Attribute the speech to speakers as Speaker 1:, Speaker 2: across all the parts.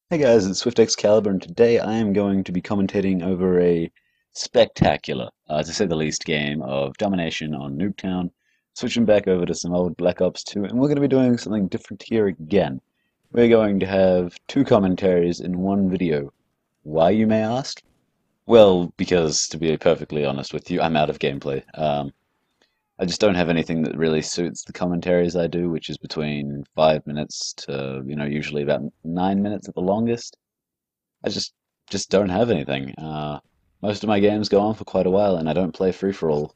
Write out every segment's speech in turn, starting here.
Speaker 1: Hey guys, it's SwiftXcaliber, and today I am going to be commentating over a spectacular, to say the least, game of domination on Nuketown, switching back over to some old Black Ops 2, and we're going to be doing something different here again. We're going to have two commentaries in one video. Why, you may ask? Well, because, to be perfectly honest with you, I'm out of gameplay. I just don't have anything that really suits the commentaries I do, which is between 5 minutes to, usually about 9 minutes at the longest. I just don't have anything. Most of my games go on for quite a while, and I don't play free for all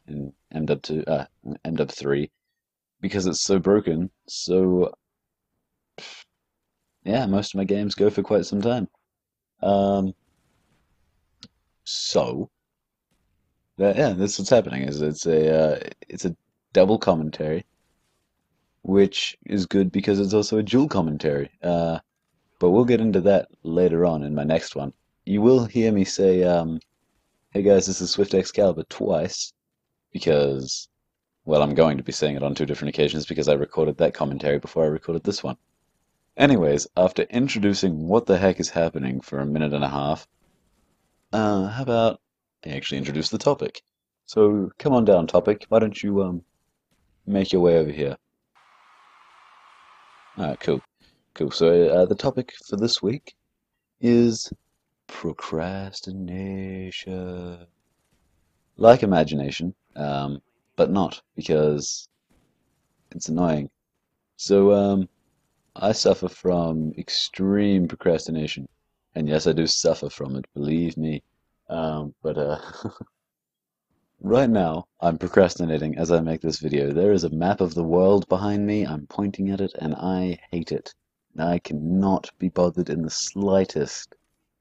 Speaker 1: in MW3 because it's so broken. So yeah, most of my games go for quite some time. Um, so yeah, that's what's happening. Is it's a double commentary, which is good because it's also a dual commentary. But we'll get into that later on in my next one. You will hear me say, "Hey guys, this is SwiftXcaliber" twice because, well, I'm going to be saying it on two different occasions because I recorded that commentary before I recorded this one. Anyways, after introducing what the heck is happening for a minute and a half, how about I actually introduce the topic? So come on down, topic. Why don't you make your way over here? Alright, cool, cool. So the topic for this week is procrastination. Like imagination, but not because it's annoying. So I suffer from extreme procrastination. And yes, I do suffer from it, believe me. But right now, I'm procrastinating as I make this video. There is a map of the world behind me. I'm pointing at it, and I hate it. I cannot be bothered in the slightest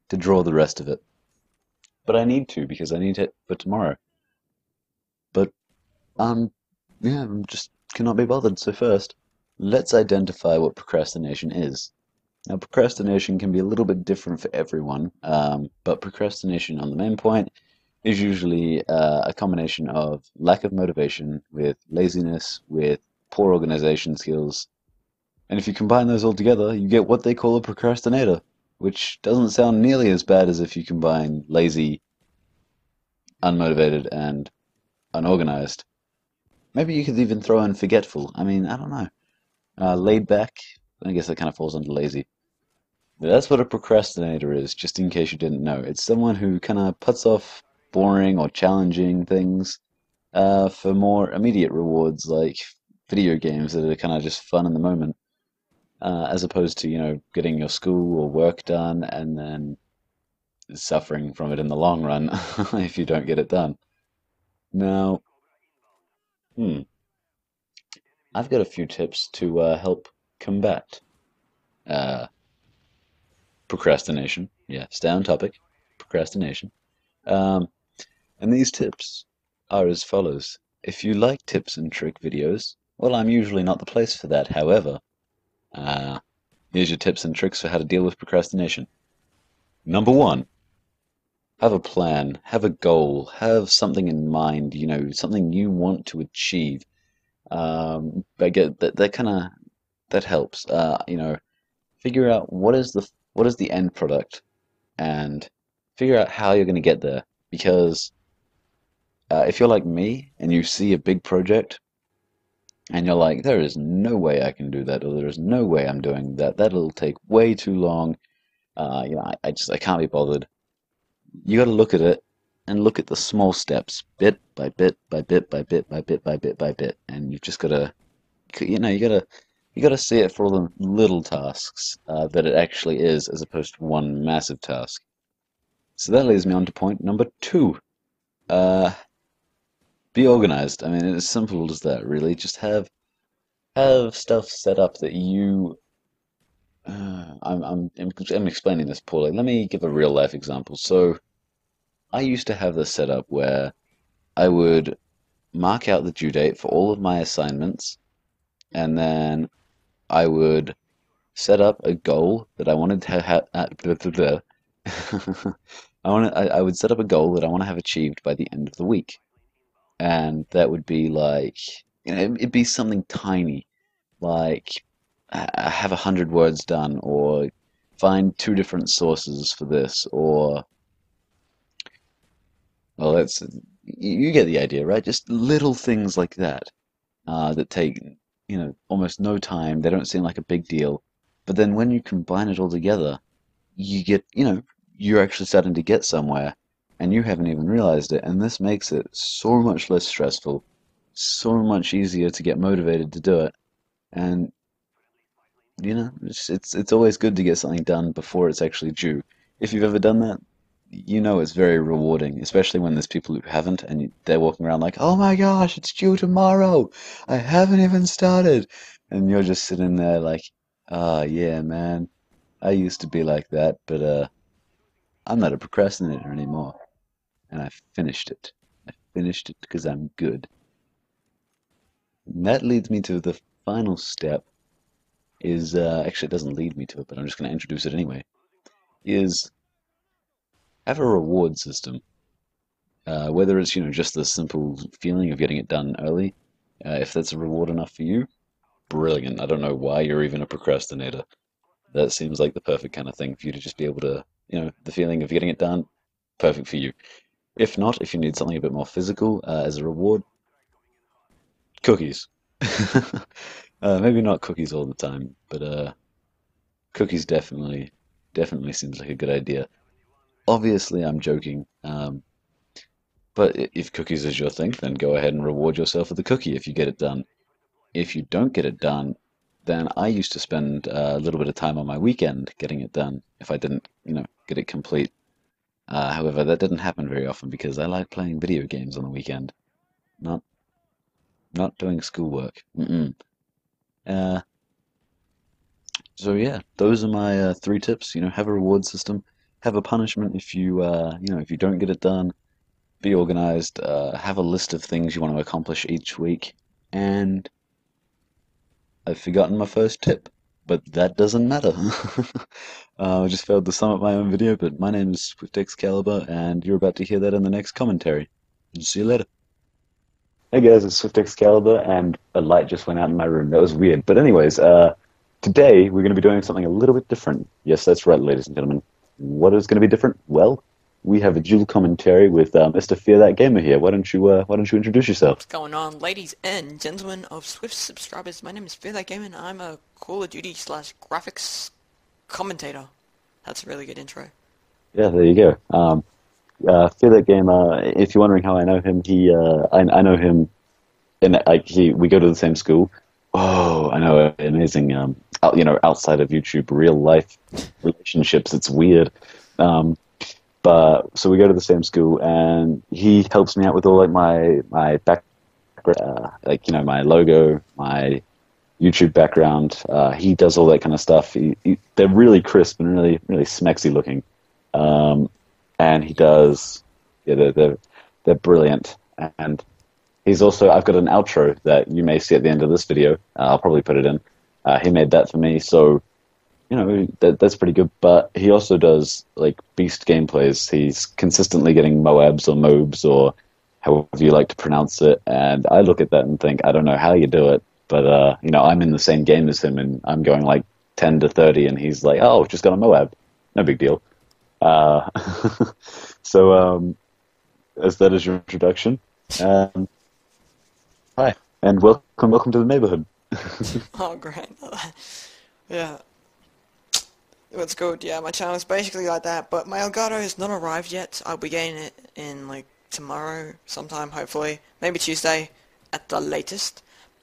Speaker 1: to draw the rest of it. But I need to because I need it for tomorrow. But yeah, I'm just cannot be bothered. So first, let's identify what procrastination is. Now, procrastination can be a little bit different for everyone, but procrastination on the main point is usually a combination of lack of motivation with laziness, with poor organization skills. And if you combine those all together, you get what they call a procrastinator, which doesn't sound nearly as bad as if you combine lazy, unmotivated, and unorganized. Maybe you could even throw in forgetful. I mean, I don't know. Laid back, I guess that kind of falls under lazy. That's what a procrastinator is, just in case you didn't know. It's someone who kind of puts off boring or challenging things for more immediate rewards, like video games that are kind of just fun in the moment, as opposed to, getting your school or work done and then suffering from it in the long run if you don't get it done. Now, hmm, I've got a few tips to help combat uh, procrastination. Yeah, stay on topic. Procrastination. Um, And these tips are as follows. If you like tips and trick videos, well, I'm usually not the place for that. However, uh, here's your tips and tricks for how to deal with procrastination. Number one, have a plan, have a goal, have something in mind, something you want to achieve. I get that kind of that helps. Figure out what is the end product and figure out how you're going to get there. Because if you're like me and you see a big project and you're like, there is no way I can do that, or there is no way I'm doing that. That'll take way too long. I can't be bothered. You got to look at it and look at the small steps, bit by bit by bit by bit by bit by bit by bit, and you've just got to, you got to see it for all the little tasks that it actually is, as opposed to one massive task. So that leads me on to point number two. Uh, be organized. I mean, it's as simple as that, really. Just have stuff set up that you I'm explaining this poorly. Let me give a real life example. So I used to have this set up where I would mark out the due date for all of my assignments, and then I would set up a goal that I wanted to have. I would set up a goal that I want to have achieved by the end of the week, and that would be like, it'd be something tiny, like have 100 words done, or find two different sources for this, or well, that's you get the idea, right? Just little things like that that take almost no time. They don't seem like a big deal, but then when you combine it all together, you get you're actually starting to get somewhere, and you haven't even realized it. And this makes it so much less stressful, so much easier to get motivated to do it. And it's always good to get something done before it's actually due. If you've ever done that, you know it's very rewarding, especially when there's people who haven't and they're walking around like, "Oh my gosh, it's due tomorrow. I haven't even started." And you're just sitting there like, "Ah, yeah, man. I used to be like that, but I'm not a procrastinator anymore." And I finished it. I finished it because I'm good. And that leads me to the final step is actually it doesn't lead me to it, but I'm just going to introduce it anyway. Is have a reward system. Whether it's just the simple feeling of getting it done early, if that's a reward enough for you, brilliant. I don't know why you're even a procrastinator. That seems like the perfect kind of thing for you to just be able to, the feeling of getting it done, perfect for you. If not, if you need something a bit more physical as a reward, cookies. Maybe not cookies all the time, but cookies definitely seems like a good idea. Obviously, I'm joking. But if cookies is your thing, then go ahead and reward yourself with a cookie if you get it done. If you don't get it done, then I used to spend a little bit of time on my weekend getting it done if I didn't, get it complete. However, that didn't happen very often because I like playing video games on the weekend, not not doing schoolwork. Mm-mm. Uh, so yeah, those are my three tips. Have a reward system, have a punishment if if you don't get it done. Be organized, have a list of things you want to accomplish each week, and I've forgotten my first tip, but that doesn't matter. I just failed to sum up my own video, but my name is SwiftXcaliber, and you're about to hear that in the next commentary. See you later. Hey guys, it's SwiftXcaliber, and a light just went out in my room. That was weird. But anyways, today we're going to be doing something a little bit different. Yes, that's right, ladies and gentlemen. What is going to be different? Well, we have a dual commentary with Mr. FearThatGamer here. Why don't you introduce yourself?
Speaker 2: What's going on, ladies and gentlemen of Swift subscribers? My name is FearThatGamer and I'm a Call of Duty slash graphics commentator. That's a really good intro.
Speaker 1: Yeah, there you go. FearThatGamer. If you're wondering how I know him, I know him, and we go to the same school. Oh, I know, amazing. Outside of YouTube, real life relationships. It's weird. But so we go to the same school, and he helps me out with all like my background, my logo, my YouTube background. He does all that kind of stuff. They're really crisp and really really smexy looking, and he does. Yeah, they're brilliant. And he's also I've got an outro that you may see at the end of this video. I'll probably put it in. He made that for me, so. That's pretty good, but he also does like beast gameplays. He's consistently getting Moabs or Mobs or however you like to pronounce it, and I look at that and think, I don't know how you do it, but I'm in the same game as him, and I'm going like 10 to 30, and he's like, oh, just got a Moab, no big deal. Uh, so as that is your introduction, hi, and welcome to the neighborhood.
Speaker 2: Oh, great. Yeah. What's good? Yeah, my channel is basically like that, but my Elgato has not arrived yet. I'll be getting it in like tomorrow sometime, hopefully. Maybe Tuesday at the latest.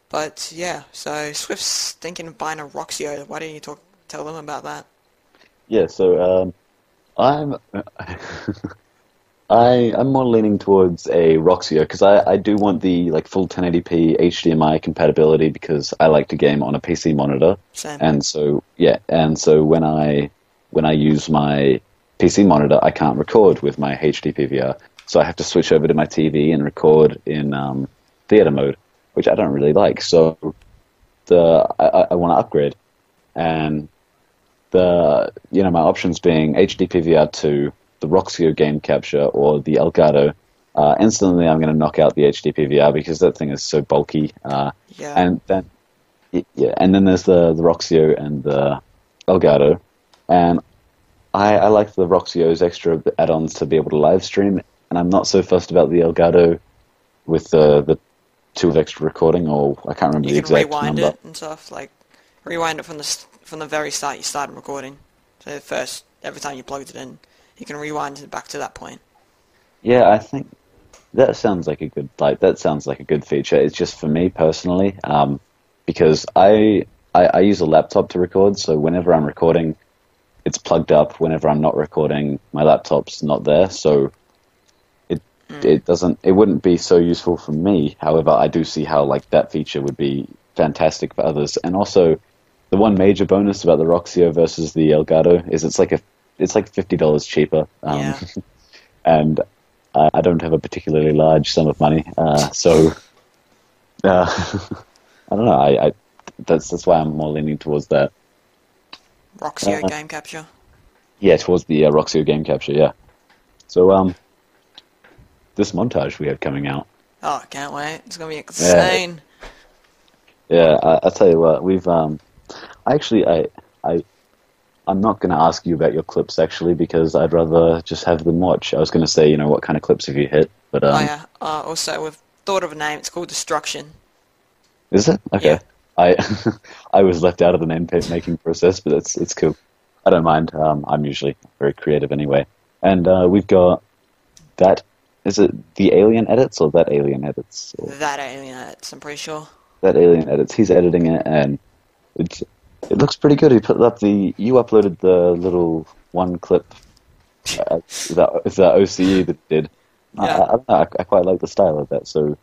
Speaker 2: But yeah, so Swift's thinking of buying a Roxio. Why don't you tell them about that?
Speaker 1: Yeah, so I'm I'm more leaning towards a Roxio because I do want the like full 1080p HDMI compatibility because I like to game on a PC monitor.
Speaker 2: Same.
Speaker 1: And so when I use my PC monitor, I can't record with my HD PVR, so I have to switch over to my TV and record in theater mode, which I don't really like. So I want to upgrade, and my options being HD PVR 2, the Roxio game capture, or the Elgato. Instantly, I'm going to knock out the HD PVR because that thing is so bulky.
Speaker 2: Yeah.
Speaker 1: And then there's the Roxio and the Elgato. and I like the Roxio's extra add-ons to be able to live stream, and I'm not so fussed about the Elgato with the 2 of extra recording, or I can't remember
Speaker 2: You
Speaker 1: the
Speaker 2: can
Speaker 1: exact
Speaker 2: rewind
Speaker 1: number.
Speaker 2: it and stuff, like rewind it from the very start you started recording. So first, every time you plugged it in, you can rewind it back to that point.
Speaker 1: Yeah, I think that sounds like a good feature. It's just for me personally, because I use a laptop to record, so whenever I'm recording, it's plugged up. Whenever I'm not recording, my laptop's not there, so it wouldn't be so useful for me. However, I do see how like that feature would be fantastic for others. And also, the one major bonus about the Roxio versus the Elgato is it's like $50 cheaper.
Speaker 2: Yeah.
Speaker 1: And I don't have a particularly large sum of money, so I don't know. I that's why I'm more leaning towards that.
Speaker 2: Roxio game capture.
Speaker 1: Yeah, towards the Roxio game capture. Yeah. So this montage we have coming out.
Speaker 2: Oh, can't wait. It's gonna be
Speaker 1: Yeah,
Speaker 2: insane.
Speaker 1: yeah. I'll tell you what. We've actually I I'm not going to ask you about your clips actually because I'd rather just have them watch. I was going to say, what kind of clips have you hit, but
Speaker 2: Oh yeah. Also, we've thought of a name. It's called Destruction.
Speaker 1: is it okay?
Speaker 2: Yeah.
Speaker 1: I I was left out of the name making process, but it's cool. I don't mind. I'm usually very creative anyway. And we've got that. Is it the Alien Edits or that Alien Edits? Or
Speaker 2: That alien edits, I'm pretty sure.
Speaker 1: that Alien Edits. He's editing it, and it looks pretty good. He put up you uploaded the little one clip. That OCE that did. I
Speaker 2: Yeah.
Speaker 1: don't know. I quite like the style of that. So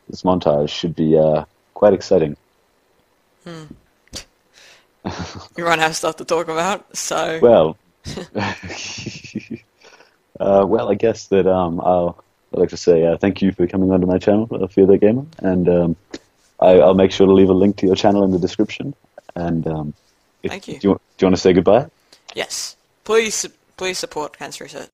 Speaker 1: this montage should be quite exciting.
Speaker 2: We run out of stuff to talk about, so
Speaker 1: Well, well, I guess that I'd like to say thank you for coming onto my channel, FearThatGamer, and I'll make sure to leave a link to your channel in the description. And
Speaker 2: thank you.
Speaker 1: do you want to say goodbye?
Speaker 2: Yes. Please support cancer research.